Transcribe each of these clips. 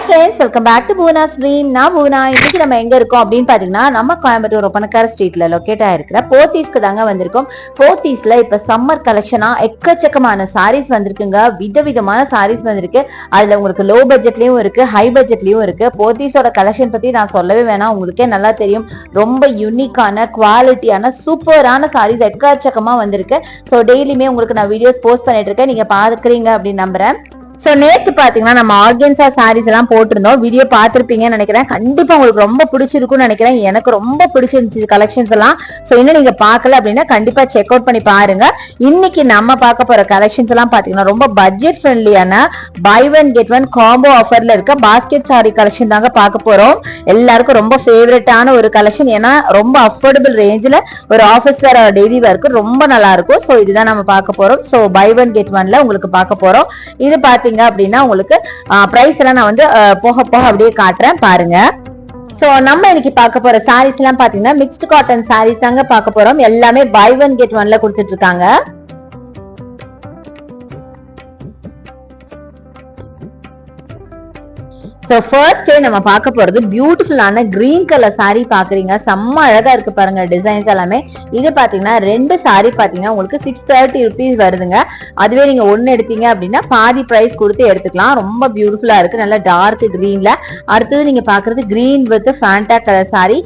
Friends, welcome back to Poona stream. நான் பூனா. இன்னைக்கு நம்ம எங்க இருக்கோம் அப்படின்னு பாத்தீங்கன்னா, நம்ம கோயம்புத்தூர் ஒப்பனக்கார ஸ்ட்ரீட்ல லொக்கேட் ஆயிருக்கிற போத்தீஸ்க்கு தாங்க வந்திருக்கோம். போத்தீஸ்ல இப்ப சம்மர் கலெக்ஷனா எக்கச்சக்கமான சாரீஸ் வந்திருக்குங்க. விதவிதமான சாரீஸ் வந்திருக்கு. அதுல உங்களுக்கு லோ பட்ஜெட்லயும் இருக்கு, ஹை பட்ஜெட்லயும் இருக்கு. போத்தீஸோட கலெக்ஷன் பத்தி நான் சொல்லவே வேணாம், உங்களுக்கே நல்லா தெரியும். ரொம்ப யூனிக்கான குவாலிட்டியான சூப்பரான சாரீஸ் எக்கச்சக்கமா வந்திருக்கு. ஸோ டெய்லியுமே உங்களுக்கு நான் வீடியோஸ் போஸ்ட் பண்ணிட்டு இருக்கேன், நீங்க பாக்குறீங்க அப்படின்னு நம்புறேன். சோ நேத்து பாத்தீங்கன்னா நம்ம ஆர்கன்சா சாரீஸ் எல்லாம் போட்டிருந்தோம், வீடியோ பாத்திருப்பீங்கன்னு நினைக்கிறேன். கண்டிப்பா உங்களுக்கு ரொம்ப பிடிச்சிருக்கும்னு நினைக்கிறேன். எனக்கு ரொம்ப பிடிச்சிருந்துச்சு கலெக்ஷன்ஸ் எல்லாம். சோ இன்னும் நீங்க பாக்கல அப்படின்னா கண்டிப்பா செக் அவுட் பண்ணி பாருங்க. இன்னைக்கு நம்ம பார்க்க போற கலெக்ஷன்ஸ் எல்லாம் பாத்தீங்கன்னா ரொம்ப பட்ஜெட் ஃப்ரெண்ட்லியான buy one get one combo ஆஃபர்ல இருக்க பாஸ்கெட் சாரி கலெக்ஷன் தாங்க பார்க்க போறோம். எல்லாருக்கும் ரொம்ப ஃபேவரட்டான ஒரு கலெக்ஷன். ஏன்னா ரொம்ப அஃபோர்டபுள் ரேஞ்சில் ஒரு ஆஃபீஸ் வேர் டெய்லி வேருக்கு ரொம்ப நல்லா இருக்கும். ஸோ இதுதான் நம்ம பார்க்க போறோம். ஸோ பை ஒன் கெட் ஒன்ல உங்களுக்கு பார்க்க போறோம். இது பாத்தீங்க அப்படின்னா உங்களுக்கு பிரைஸ் எல்லாம் நான் வந்து போக போக அப்படியே காட்டுறேன் பாருங்க. சோ நம்ம இன்னைக்கு பார்க்க போற சாரீஸ் எல்லாம் பாத்தீங்கன்னா மிக்ஸ்டு காட்டன் சாரீஸ் தாங்க பார்க்க போறோம். எல்லாமே பை ஒன் கெட் ஒன்ல கொடுத்துட்டு இருக்காங்க. சோ ஃபர்ஸ்ட் நம்ம பார்க்க போறது பியூட்டிஃபுல்லான கிரீன் கலர் சாரி பாக்குறீங்க. செம்ம அழகா இருக்கு பாருங்க டிசைன்ஸ் எல்லாமே. இது பாத்தீங்கன்னா ரெண்டு சாரி பாத்தீங்கன்னா உங்களுக்கு 630 rupees வருதுங்க. அதுவே நீங்க ஒன்னு எடுத்தீங்க அப்படின்னா பாதி பிரைஸ் கொடுத்து எடுத்துக்கலாம். ரொம்ப பியூட்டிஃபுல்லா இருக்கு, நல்ல டார்க் கிரீன்ல. அடுத்தது நீங்க பாக்குறது green with Fanta colour sorry.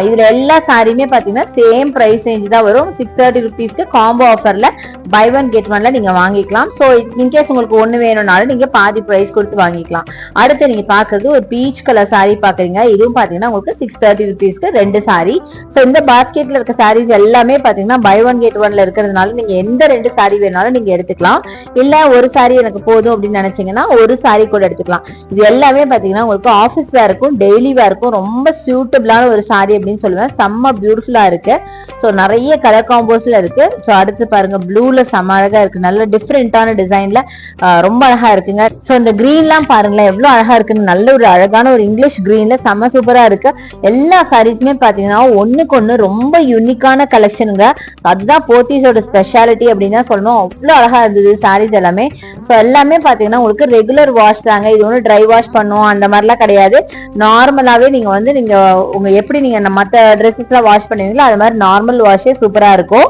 இதுல எல்லா சாரியுமே பாத்தீங்கன்னா சேம் பிரைஸ் ரேஞ்ச் தான் வரும். 630 rupeesக்கு காம்போ ஆஃபர்ல பை ஒன் கெட் ஒன்ல நீங்க வாங்கிக்கலாம். சோ இன்கேஸ் உங்களுக்கு ஒண்ணு வேணும்னாலும் நீங்க பாதி பிரைஸ் கொடுத்து வாங்கிக்கலாம். அடுத்து நீங்க பாக்குறது ஒரு பீச் கலர் சாரி பாக்குறீங்க. இதுவும் பாத்தீங்கன்னா உங்களுக்கு 630 rupeesக்கு ரெண்டு சாரி. சோ இந்த பாஸ்கெட்ல இருக்க சாரீஸ் எல்லாமே பாத்தீங்கன்னா பை ஒன் கெட் ஒன்ல இருக்கிறதுனால நீங்க எந்த ரெண்டு சாரி வேணாலும் நீங்க எடுத்துக்கலாம். இல்ல ஒரு சாரி எனக்கு போதும் அப்படின்னு நினைச்சீங்கன்னா ஒரு சாரி கூட எடுத்துக்கலாம். இது எல்லாமே பாத்தீங்கன்னா உங்களுக்கு ஆபீஸ் வேருக்கும் டெய்லி வேருக்கும் ரொம்ப சூட்டபிளான ஒரு சாரி அப்படின்னு சொல்லுவேன். செம்ம பியூட்டிஃபுல்லா இருக்கு. சோ நிறைய கலர் காம்போஸ்ல இருக்கு. சோ அடுத்து பாருங்க ப்ளூல செம்ம அழகா இருக்கு, நல்ல டிஃப்ரெண்டான டிசைன்ல ரொம்ப அழகா இருக்குங்க. சோ இந்த கிரீன் எல்லாம் பாருங்களேன் எவ்வளவு அழகா இருக்குன்னு. நல்ல ஒரு அழகான ஒரு இங்கிலீஷ் கிரீன்ல செம்ம சூப்பரா இருக்கு. எல்லா சாரீஸுமே பாத்தீங்கன்னா ஒண்ணுக்கு ஒண்ணு ரொம்ப யூனிக்கான கலெக்ஷனுங்க. அதுதான் போத்தீஸோட ஸ்பெஷாலிட்டி அப்படின்னு தான் சொல்லணும். அவ்வளவு அழகா இருந்தது சாரீஸ் எல்லாமே. சோ எல்லாமே பாத்தீங்கன்னா உங்களுக்கு ரெகுலர் வாஷ் தாங்க. இது ஒண்ணு ட்ரை வாஷ் பண்ணுவோம் அந்த மாதிரிலாம் கிடையாது. நார்மலாவே நீங்க வந்து நீங்க உங்க எப்படி நீங்க மத்த ட்ரெஸ்ஸஸ் எல்லாம் வாஷ் பண்ணுவீங்களோ அது மாதிரி நார்மல் வாஷே சூப்பரா இருக்கும்.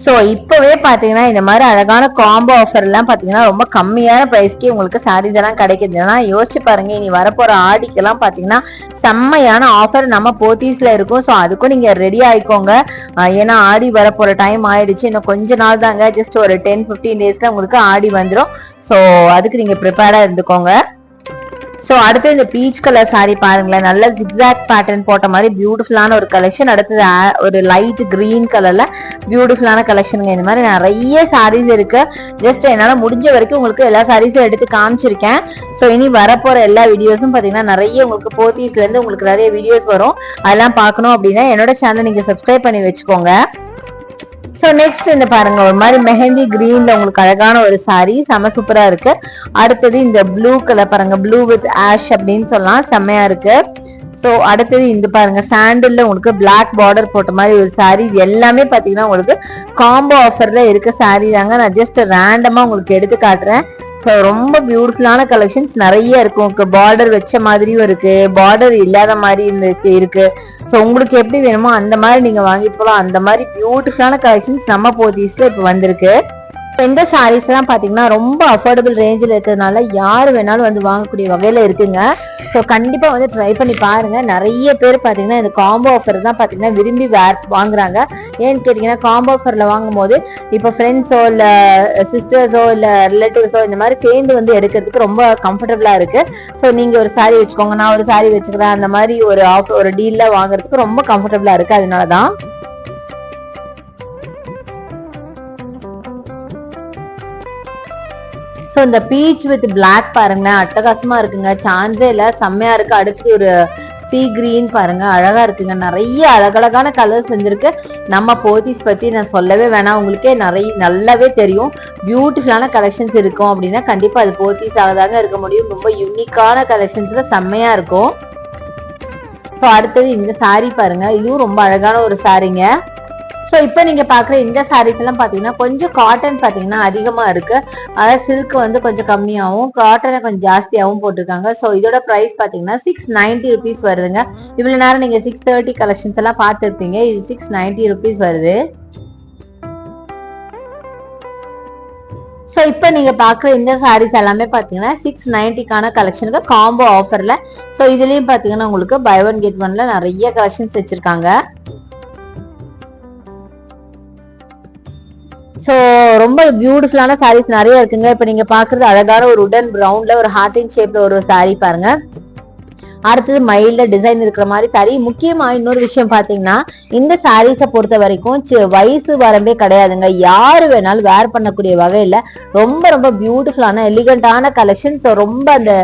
சோ இப்பவே பாத்தீங்கன்னா இந்த மாதிரி அழகான காம்போ ஆஃபர் எல்லாம் பாத்தீங்கன்னா ரொம்ப கம்மியான பிரைஸ்க்கு உங்களுக்கு சாரீஸ் எல்லாம் கிடைக்குதுன்னா யோசிச்சு பாருங்க. இனி வரப்போற ஆடிக்கு எல்லாம் பாத்தீங்கன்னா செம்மையான ஆஃபர் நம்ம போத்தீஸ்ல இருக்கும். சோ அதுக்கும் நீங்க ரெடி ஆயிக்கோங்க. ஏன்னா ஆடி வரப்போற டைம் ஆயிடுச்சு. இன்னும் கொஞ்ச நாள் தாங்க, ஜஸ்ட் ஒரு 10-15 டேஸ்ல உங்களுக்கு ஆடி வந்துடும். சோ அதுக்கு நீங்க ப்ரிப்பேர்டா இருந்துக்கோங்க. சோ அடுத்து இந்த பீச் கலர் சாரி பாருங்களேன், நல்ல ஜிக்ஸாக் பேட்டர்ன் போட்ட மாதிரி பியூட்டிஃபுல்லான ஒரு கலெக்ஷன். அடுத்தது ஒரு லைட் கிரீன் கலர்ல பியூட்டிஃபுல்லான கலெக்ஷனுங்க. இந்த மாதிரி நிறைய சாரீஸ் இருக்கு. ஜஸ்ட் என்னால முடிஞ்ச வரைக்கும் உங்களுக்கு எல்லா சாரீஸும் எடுத்து காமிச்சிருக்கேன். சோ இனி வரப்போற எல்லா வீடியோஸும் பாத்தீங்கன்னா நிறைய உங்களுக்கு போத்தீஸ்ல இருந்து உங்களுக்கு நிறைய வீடியோஸ் வரும். அதெல்லாம் பார்க்கணும் அப்படின்னா என்னோட சேனல் நீங்க சப்ஸ்கிரைப் பண்ணி வச்சுக்கோங்க. சோ நெக்ஸ்ட் இந்த பாருங்க ஒரு மாதிரி மெஹந்தி கிரீன்ல உங்களுக்கு அழகான ஒரு சாரி செம்ம சூப்பரா இருக்கு. அடுத்தது இந்த ப்ளூ கலர் பாருங்க, ப்ளூ வித் ஆஷ் அப்படின்னு சொல்லலாம், செம்மையா இருக்கு. சோ அடுத்தது இந்த பாருங்க சாண்டில்ல உங்களுக்கு பிளாக் பார்டர் போட்ட மாதிரி ஒரு சாரி. எல்லாமே பாத்தீங்கன்னா உங்களுக்கு காம்போ ஆஃபர்ல இருக்க சாரி தாங்க. நான் ஜஸ்ட் ரேண்டமா உங்களுக்கு எடுத்து காட்டுறேன். ரொம்ப பியூட்டிஃபுல்லான கலெக்ஷன்ஸ் நிறைய இருக்கும். உங்களுக்கு பார்டர் வச்ச மாதிரியும் இருக்கு, பார்டர் இல்லாத மாதிரி இருக்கு. ஸோ உங்களுக்கு எப்படி வேணுமோ அந்த மாதிரி நீங்க வாங்கிட்டு போகலாம். அந்த மாதிரி பியூட்டிஃபுல்லான கலெக்ஷன்ஸ் நம்ம போத்தீஸ்ல இப்போ வந்திருக்கு. இந்த சாரீஸ் எல்லாம் பாத்தீங்கன்னா ரொம்ப அஃபோர்டபுள் ரேஞ்சில் இருக்கிறதுனால யாரு வேணாலும் வந்து வாங்கக்கூடிய வகையில இருக்குங்க. ஸோ கண்டிப்பா வந்து ட்ரை பண்ணி பாருங்க. நிறைய பேர் பாத்தீங்கன்னா இந்த காம்போ ஆஃபர் தான் பாத்தீங்கன்னா விரும்பி வாங்குறாங்க. ஏன்னு கேட்டீங்கன்னா காம்போ ஆஃபர்ல வாங்கும் போது இப்போ ஃப்ரெண்ட்ஸோ இல்ல சிஸ்டர்ஸோ இல்ல ரிலேட்டிவ்ஸோ இந்த மாதிரி சேர்ந்து வந்து எடுக்கிறதுக்கு ரொம்ப கம்ஃபர்டபுளா இருக்கு. ஸோ நீங்க ஒரு சாரி வச்சுக்கோங்க, நான் ஒரு சாரி வச்சுக்கிறேன், அந்த மாதிரி ஒரு டீல்ல வாங்குறதுக்கு ரொம்ப கம்ஃபர்டபுளா இருக்கு. அதனாலதான் சோ இந்த பீச் வித் பிளாக் பாருங்களேன் அட்டகாசமா இருக்குங்க, சான்ஸே இல்ல, செம்மையா இருக்கு. அடுத்து ஒரு சீ கிரீன் பாருங்க அழகா இருக்குங்க. நிறைய அழகழகான கலர்ஸ் வந்துருக்கு. நம்ம போத்தீஸ் பத்தி நான் சொல்லவே வேணாம், உங்களுக்கே நல்லாவே தெரியும். பியூட்டிஃபுல்லான கலெக்ஷன்ஸ் இருக்கும் அப்படின்னா கண்டிப்பா அது போத்தீஸாக தாங்க இருக்க முடியும். ரொம்ப யூனிக்கான கலெக்ஷன்ஸ்ல செம்மையா இருக்கும். ஸோ அடுத்தது இந்த சாரி பாருங்க, இதுவும் ரொம்ப அழகான ஒரு சாரிங்க. ஸோ இப்போ நீங்க பாக்குற இந்த சாரீஸ் எல்லாம் பாத்தீங்கன்னா கொஞ்சம் காட்டன் பாத்தீங்கன்னா அதிகமா இருக்கு, அதாவது சில்க் வந்து கொஞ்சம் கம்மியாகவும் காட்டனை கொஞ்சம் ஜாஸ்தியாகவும் போட்டிருக்காங்க. ஸோ இதோட பிரைஸ் பாத்தீங்கன்னா 690 rupees வருதுங்க. இவ்வளவு நேரம் நீங்க 630 கலெக்ஷன்ஸ் எல்லாம் பார்த்துருப்பீங்க, இது 690 rupees வருது. ஸோ இப்போ நீங்க பாக்குற இந்த சாரீஸ் எல்லாமே பாத்தீங்கன்னா 690க்கான கலெக்ஷனுக்கு காம்போ ஆஃபர்ல. ஸோ இதுலயும் பாத்தீங்கன்னா உங்களுக்கு பை ஒன் கெட் ஒன்ல நிறைய கலெக்ஷன்ஸ் வச்சிருக்காங்க. ஸோ ரொம்ப பியூட்டிஃபுல்லான சாரீஸ் நிறைய இருக்குங்க. இப்போ நீங்க பாக்குறது அழகான ஒரு உடன் பிரவுன்ல ஒரு ஹார்டின் ஷேப்ல ஒரு சாரீ பாருங்க. அடுத்தது மைல்ட டிசைன் இருக்கிற மாதிரி சாரி. முக்கியமா இன்னொரு விஷயம் பாத்தீங்கன்னா இந்த சாரீஸை பொறுத்த வரைக்கும் வயசு வரம்பே கிடையாதுங்க, யாரு வேணாலும் வேர் பண்ணக்கூடிய வகையில ரொம்ப ரொம்ப பியூட்டிஃபுல்லான எலிகண்டான கலெக்ஷன். ஸோ ரொம்ப அந்த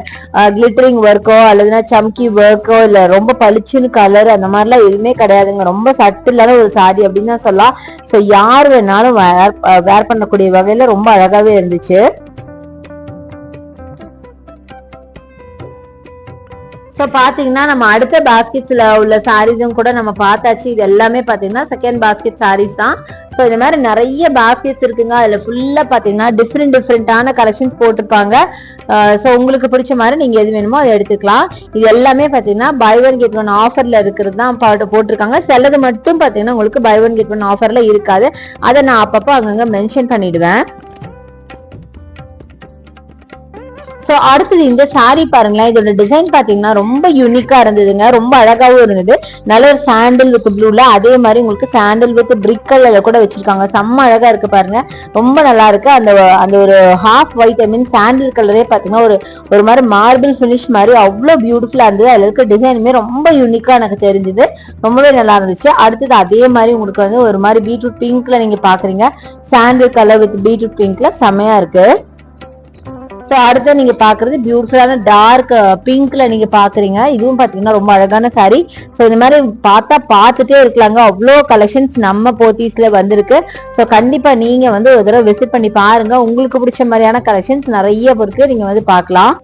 கிளிட்டரிங் ஒர்க்கோ அல்லதுன்னா சம்கி ஒர்க்கோ இல்ல ரொம்ப பளிச்சுன்னு கலர் அந்த மாதிரிலாம் எதுவுமே கிடையாதுங்க. ரொம்ப சட்டிலான ஒரு சாரி அப்படின்னு தான் சொல்லலாம். ஸோ யார் வேணாலும் வேர் பண்ணக்கூடிய வகையில ரொம்ப அழகாவே இருந்துச்சு. ஸோ பாத்தீங்கன்னா நம்ம அடுத்த பாஸ்கெட்ஸ்ல உள்ள சாரீஸும் கூட நம்ம பார்த்தாச்சு. இது எல்லாமே பாத்தீங்கன்னா செகண்ட் பாஸ்கெட் சாரீஸ் தான். ஸோ இந்த மாதிரி நிறைய பாஸ்கெட்ஸ் இருக்குங்க. அதுல ஃபுல்லா பாத்தீங்கன்னா டிஃப்ரெண்டான கலெக்ஷன்ஸ் போட்டிருப்பாங்க. ஸோ உங்களுக்கு பிடிச்ச மாதிரி நீங்க எது வேணுமோ அதை எடுத்துக்கலாம். இது எல்லாமே பாத்தீங்கன்னா பை ஒன் கெட் ஒன் ஆஃபர்ல இருக்கிறது தான் போட்டிருக்காங்க. சிலது மட்டும் பாத்தீங்கன்னா உங்களுக்கு பை ஒன் கெட் ஒன் ஆஃபர்ல இருக்காது, அதை நான் அப்பப்போ அங்கங்க மென்ஷன் பண்ணிடுவேன். ஸோ அடுத்தது இந்த சாரி பாருங்களேன், இதோட டிசைன் பாத்தீங்கன்னா ரொம்ப யூனிக்கா இருந்ததுங்க, ரொம்ப அழகாவும் இருந்தது. நல்ல ஒரு சாண்டில் வித் ப்ளூல, அதே மாதிரி உங்களுக்கு சாண்டில் வித் பிரிக் கலர்ல கூட வச்சிருக்காங்க. செம்ம அழகா இருக்கு பாருங்க, ரொம்ப நல்லா இருக்கு. அந்த அந்த ஒரு ஹாஃப் ஒயிட் ஐ மீன் சாண்டில் கலரே பாத்தீங்கன்னா ஒரு மாதிரி மார்பிள் பினிஷ் மாதிரி அவ்வளோ பியூட்டிஃபுல்லா இருந்தது. அதுல இருக்க டிசைனுமே ரொம்ப யூனிக்கா எனக்கு தெரிஞ்சது, ரொம்பவே நல்லா இருந்துச்சு. அடுத்தது அதே மாதிரி உங்களுக்கு வந்து ஒரு மாதிரி பீட்ரூட் பிங்க்ல நீங்க பாக்குறீங்க, சாண்டில் கலர் வித் பீட்ரூட் பிங்க்ல செம்மையா இருக்கு. ஸோ அடுத்து நீங்க பாக்குறது பியூட்டிஃபுல்லான டார்க் பிங்க்ல நீங்க பாக்குறீங்க, இதுவும் பாத்தீங்கன்னா ரொம்ப அழகான சாரி. ஸோ இந்த மாதிரி பார்த்துட்டே இருக்கலாங்க, அவ்வளோ கலெக்ஷன்ஸ் நம்ம போத்தீஸ்ல வந்திருக்கு. ஸோ கண்டிப்பா நீங்க வந்து ஒரு தடவை விசிட் பண்ணி பாருங்க, உங்களுக்கு பிடிச்ச மாதிரியான கலெக்ஷன்ஸ் நிறைய இருக்கு, நீங்க வந்து பார்க்கலாம்.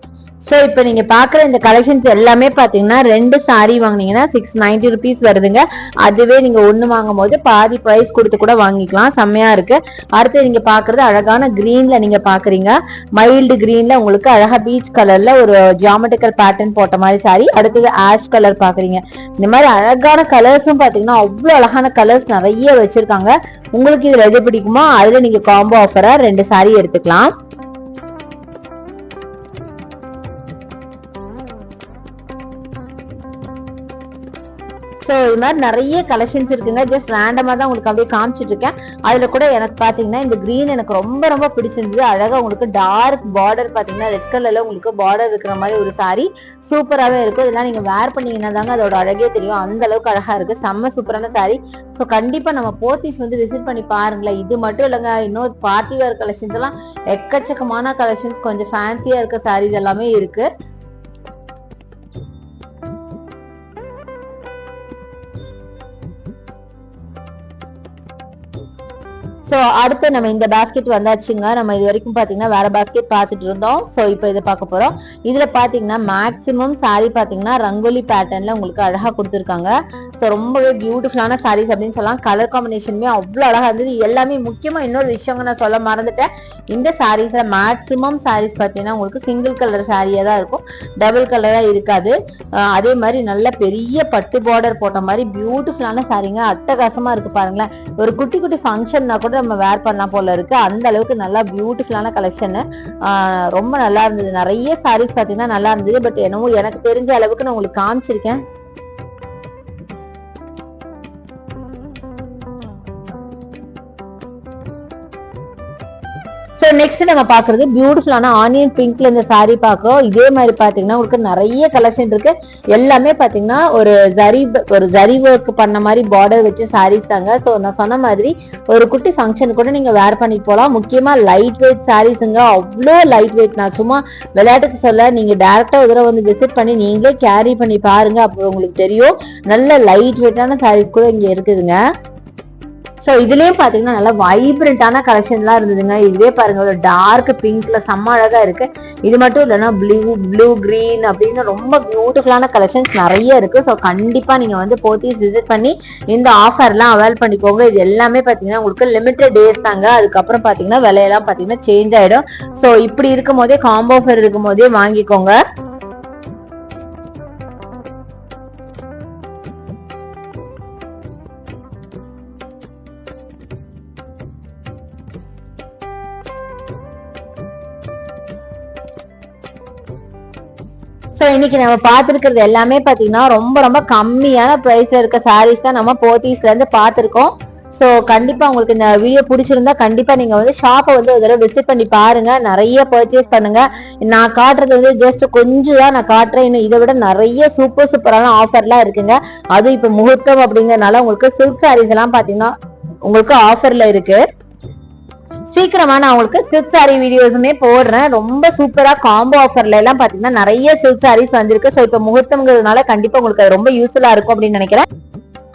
ஸோ இப்போ நீங்க பாக்குற இந்த கலெக்ஷன்ஸ் எல்லாமே பாத்தீங்கன்னா 2 சாரி வாங்கினீங்கன்னா 690 rupees வருதுங்க. அதுவே நீங்க ஒண்ணு வாங்கும் போது பாதி பிரைஸ் கொடுத்து கூட வாங்கிக்கலாம், செம்மையா இருக்கு. அடுத்து நீங்க பாக்குறது அழகான கிரீன்ல நீங்க பாக்குறீங்க, மைல்டு கிரீன்ல உங்களுக்கு அழகா பீச் கலர்ல ஒரு ஜியாமெட்ரிக்கல் பேட்டர்ன் போட்ட மாதிரி சாரி. அடுத்தது ஆஷ் கலர் பாக்குறீங்க. இந்த மாதிரி அழகான கலர்ஸும் பாத்தீங்கன்னா அவ்வளவு அழகான கலர்ஸ் நிறைய வச்சிருக்காங்க. உங்களுக்கு இதுல எது பிடிக்குமோ அதுல நீங்க காம்போ ஆஃபரா 2 சாரி எடுத்துக்கலாம். ஸோ இது மாதிரி நிறைய கலெக்ஷன்ஸ் இருக்குங்க, ஜஸ்ட் ரேண்டமா தான் உங்களுக்கு அப்படியே காமிச்சிட்டு இருக்கேன். அதுல கூட எனக்கு பாத்தீங்கன்னா இந்த கிரீன் எனக்கு ரொம்ப ரொம்ப பிடிச்சிருந்தது. அழகா உங்களுக்கு டார்க் பார்டர் பாத்தீங்கன்னா ரெட் கலர்ல உங்களுக்கு பார்டர் இருக்கிற மாதிரி ஒரு சாரி சூப்பராகவே இருக்கும். இதெல்லாம் நீங்க வேர் பண்ணீங்கன்னா தாங்க அதோட அழகே தெரியும், அந்த அளவுக்கு அழகா இருக்கு, செம்ம சூப்பரான சாரி. ஸோ கண்டிப்பா நம்ம போத்தீஸ் வந்து விசிட் பண்ணி பாருங்களேன். இது மட்டும் இல்லைங்க, இன்னொரு பார்ட்டி வேர் கலெக்ஷன்ஸ் எல்லாம் எக்கச்சக்கமான கலெக்ஷன்ஸ், கொஞ்சம் ஃபேன்சியா இருக்க சாரீஸ் எல்லாமே இருக்கு. ஸோ அடுத்து நம்ம இந்த பாஸ்கெட் வந்தாச்சுங்க. நம்ம இது வரைக்கும் பாத்தீங்கன்னா வேற பாஸ்கெட் பார்த்துட்டு இருந்தோம். ஸோ இப்போ இதை பார்க்க போறோம். இதுல பாத்தீங்கன்னா மேக்சிமம் சாரி பாத்தீங்கன்னா ரங்கோலி பேட்டர்ன்ல உங்களுக்கு அழகா கொடுத்துருக்காங்க. ஸோ ரொம்பவே பியூட்டிஃபுல்லான சாரீஸ் அப்படின்னு சொல்லலாம். கலர் காம்பினேஷனுமே அவ்வளோ அழகா இருந்தது. எல்லாமே முக்கியமா இன்னொரு விஷயங்க நான் சொல்ல மறந்துட்டேன், இந்த சாரீஸ்ல மேக்சிமம் சாரீஸ் பாத்தீங்கன்னா உங்களுக்கு சிங்கிள் கலர் சாரியா தான் இருக்கும், டபுள் கலரா இருக்காது. அதே மாதிரி நல்ல பெரிய பட்டு பார்டர் போட்ட மாதிரி பியூட்டிஃபுல்லான சாரீங்க, அட்டகாசமா இருக்கு பாருங்களேன். ஒரு குட்டி குட்டி ஃபங்க்ஷன்னா கூட நம்ம வேர் பண்ணா போல இருக்கு, அந்த அளவுக்கு நல்லா பியூட்டிஃபுல்லான கலெக்ஷன், ரொம்ப நல்லா இருந்தது. நிறைய சாரீஸ் பாத்தீங்கன்னா நல்லா இருந்தது. பட் என்னவோ எனக்கு தெரிஞ்ச அளவுக்கு நான் உங்களுக்கு காமிச்சிருக்கேன். ஸோ நெக்ஸ்ட் நம்ம பாக்குறது பியூட்டிஃபுல்லான ஆனியன் பிங்க்ல இந்த சாரி பாக்குறோம். இதே மாதிரி பாத்தீங்கன்னா உங்களுக்கு நிறைய கலெக்ஷன் இருக்கு. எல்லாமே பாத்தீங்கன்னா ஒரு ஜரி ஒர்க் பண்ண மாதிரி பார்டர் வச்ச சாரீஸ் தாங்க. ஸோ நான் சொன்ன மாதிரி ஒரு குட்டி ஃபங்க்ஷன் கூட நீங்க வேர் பண்ணிட்டு போகலாம். முக்கியமா லைட் வெயிட் சாரீஸுங்க, அவ்வளோ லைட் வெயிட். நான் சும்மா விளையாட்டுக்கு சொல்ல, நீங்க டேரக்டா ஒரு தடவை வந்து விசிட் பண்ணி நீங்களே கேரி பண்ணி பாருங்க, அப்போ உங்களுக்கு தெரியும். நல்ல லைட் வெயிட்டான சாரீஸ் கூட இங்க இருக்குதுங்க. ஸோ இதுலயும் பாத்தீங்கன்னா நல்லா வைப்ரண்டான கலெக்ஷன்லாம் இருந்ததுங்க. இதுவே பாருங்க ஒரு டார்க் பிங்க்ல செம்ம அழகா இருக்கு. இது மட்டும் இல்லைன்னா ப்ளூ கிரீன் அப்படின்னு ரொம்ப பியூட்டிஃபுல்லான கலெக்ஷன்ஸ் நிறைய இருக்கு. ஸோ கண்டிப்பா நீங்க வந்து போத்தீஸ் விசிட் பண்ணி இந்த ஆஃபர்லாம் அவைல் பண்ணிக்கோங்க. இது எல்லாமே பாத்தீங்கன்னா உங்களுக்கு லிமிடெட் டேஸ் தாங்க. அதுக்கப்புறம் பாத்தீங்கன்னா விலையெல்லாம் பாத்தீங்கன்னா சேஞ்ச் ஆயிடும். ஸோ இப்படி இருக்கும் போதே காம்போ ஆஃபர் இருக்கும் போதே வாங்கிக்கோங்க. ஸோ இன்னைக்கு நம்ம பார்த்துருக்கிறது எல்லாமே பார்த்தீங்கன்னா ரொம்ப ரொம்ப கம்மியான ப்ரைஸ்ல இருக்க சாரீஸ் தான் நம்ம போத்தீஸ்ல இருந்து பார்த்துருக்கோம். ஸோ கண்டிப்பா உங்களுக்கு இந்த வீடியோ பிடிச்சிருந்தா கண்டிப்பா நீங்க வந்து ஷாப்பை வந்து ஒரு தடவை விசிட் பண்ணி பாருங்க, நிறைய பர்ச்சேஸ் பண்ணுங்க. நான் காட்டுறது வந்து ஜஸ்ட் கொஞ்சம் தான் நான் காட்டுறேன். இன்னும் இதை விட நிறைய சூப்பரான ஆஃபர்லாம் இருக்குங்க. அதுவும் இப்போ முகூர்த்தம் அப்படிங்கறதுனால உங்களுக்கு சில்க் சாரீஸ் எல்லாம் பாத்தீங்கன்னா உங்களுக்கு ஆஃபர்ல இருக்கு. சீக்கிரமா நான் உங்களுக்கு சில்க் சாரி வீடியோஸுமே போடுறேன். ரொம்ப சூப்பரா காம்போ ஆஃபர்ல எல்லாம் பாத்தீங்கன்னா நிறைய சில்க் சாரீஸ் வந்திருக்கு. ஸோ இப்போ முகூர்த்தம்ங்கிறதுனால கண்டிப்பா உங்களுக்கு அது ரொம்ப யூஸ்ஃபுல்லா இருக்கும் அப்படின்னு நினைக்கிறேன்.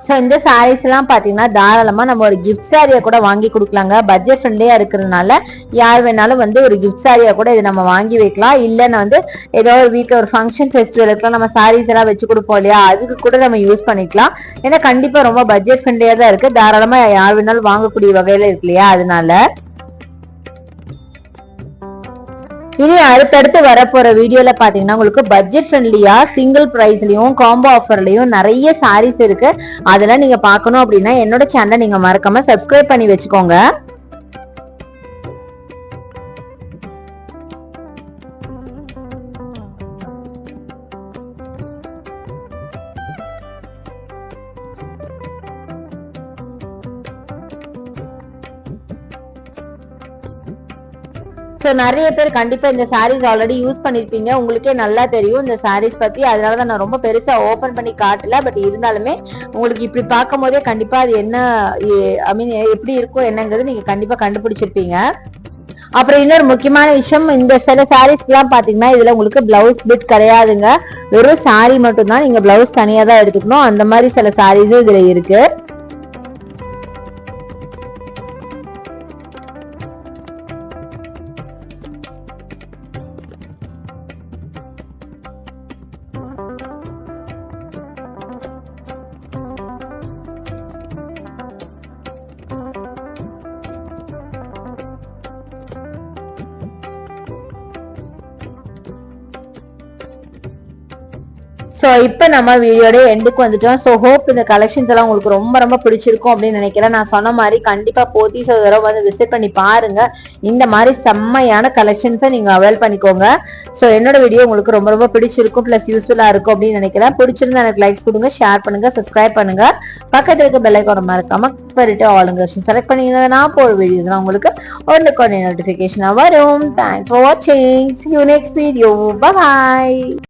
ஸோ இந்த சாரீஸ் எல்லாம் பாத்தீங்கன்னா தாராளமா நம்ம ஒரு கிஃப்ட் சாரியா கூட வாங்கி கொடுக்கலாங்க. பட்ஜெட் ஃப்ரெண்ட்லியா இருக்கிறதுனால யார் வேணாலும் வந்து ஒரு கிஃப்ட் சாரியா கூட இதை நம்ம வாங்கி வைக்கலாம். இல்லைன்னா வந்து ஏதோ ஒரு வீட்டில் ஒரு ஃபங்க்ஷன் ஃபெஸ்டிவலுக்குலாம் நம்ம சாரீஸ் எல்லாம் வச்சு கொடுப்போம் இல்லையா, அதுக்கு கூட நம்ம யூஸ் பண்ணிக்கலாம். ஏன்னா கண்டிப்பா ரொம்ப பட்ஜெட் ஃப்ரெண்ட்லியா தான் இருக்கு. தாராளமா யார் வேணாலும் வாங்கக்கூடிய வகையில இருக்கு இல்லையா, அதனால இனி அடுத்தடுத்து வரப்போற வீடியோல பாத்தீங்கன்னா உங்களுக்கு பட்ஜெட் ஃப்ரெண்ட்லியா சிங்கிள் பிரைஸ்லயும் காம்போ ஆஃபர்லயும் நிறைய சாரீஸ் இருக்கு. அதெல்லாம் நீங்க பாக்கணும் அப்படின்னா என்னோட சேனலை நீங்க மறக்காம சப்ஸ்கிரைப் பண்ணி வச்சுக்கோங்க. ஸோ நிறைய பேர் கண்டிப்பா இந்த சாரீஸ் ஆல்ரெடி யூஸ் பண்ணிருப்பீங்க, உங்களுக்கே நல்லா தெரியும் இந்த சாரீஸ் பத்தி. அதனாலதான் நான் ரொம்ப பெருசா ஓபன் பண்ணி காட்டல. பட் இருந்தாலுமே உங்களுக்கு இப்படி பார்க்கும் போதே கண்டிப்பா அது என்ன ஐ மீன் எப்படி இருக்கும் என்னங்கிறது நீங்க கண்டிப்பா கண்டுபிடிச்சிருப்பீங்க. அப்புறம் இன்னொரு முக்கியமான விஷயம், இந்த சில சாரீஸ்க்கு எல்லாம் பாத்தீங்கன்னா இதுல உங்களுக்கு பிளவுஸ் பிட் கிடையாதுங்க. வெறும் சாரி மட்டும் தான், நீங்க பிளவுஸ் தனியா தான் எடுத்துக்கணும். அந்த மாதிரி சில சாரீஸும் இதுல இருக்கு. ஸோ இப்போ நம்ம வீடியோட எண்டுக்கு வந்துட்டோம். ஸோ ஹோப் இந்த கலெக்ஷன்ஸ் எல்லாம் உங்களுக்கு ரொம்ப ரொம்ப பிடிச்சிருக்கும் அப்படின்னு நினைக்கிறேன். நான் சொன்ன மாதிரி கண்டிப்பா போத்தீஸ் ஒரு தடவை வந்து விசிட் பண்ணி பாருங்க. இந்த மாதிரி செம்மையான கலெக்ஷன்ஸை நீங்க அவைல் பண்ணிக்கோங்க. ஸோ என்னோட வீடியோ உங்களுக்கு ரொம்ப ரொம்ப பிடிச்சிருக்கும், பிளஸ் யூஸ்ஃபுல்லா இருக்கும் அப்படின்னு நினைக்கிறேன். பிடிச்சிருந்தா எனக்கு லைக்ஸ் கொடுங்க, ஷேர் பண்ணுங்க, சப்ஸ்கிரைப் பண்ணுங்க. பக்கத்துல இருக்க பெல் ஐகானை மறக்காம பண்ணிட்டு ஆளுங்க செலக்ட் பண்ணீங்கன்னா நான் போற வீடியோஸ் உங்களுக்கு ஒன்றுக்கு நோட்டிபிகேஷனா வரும். தேங்க்ஸ் ஃபார் வாட்சிங். See you next video. Bye bye.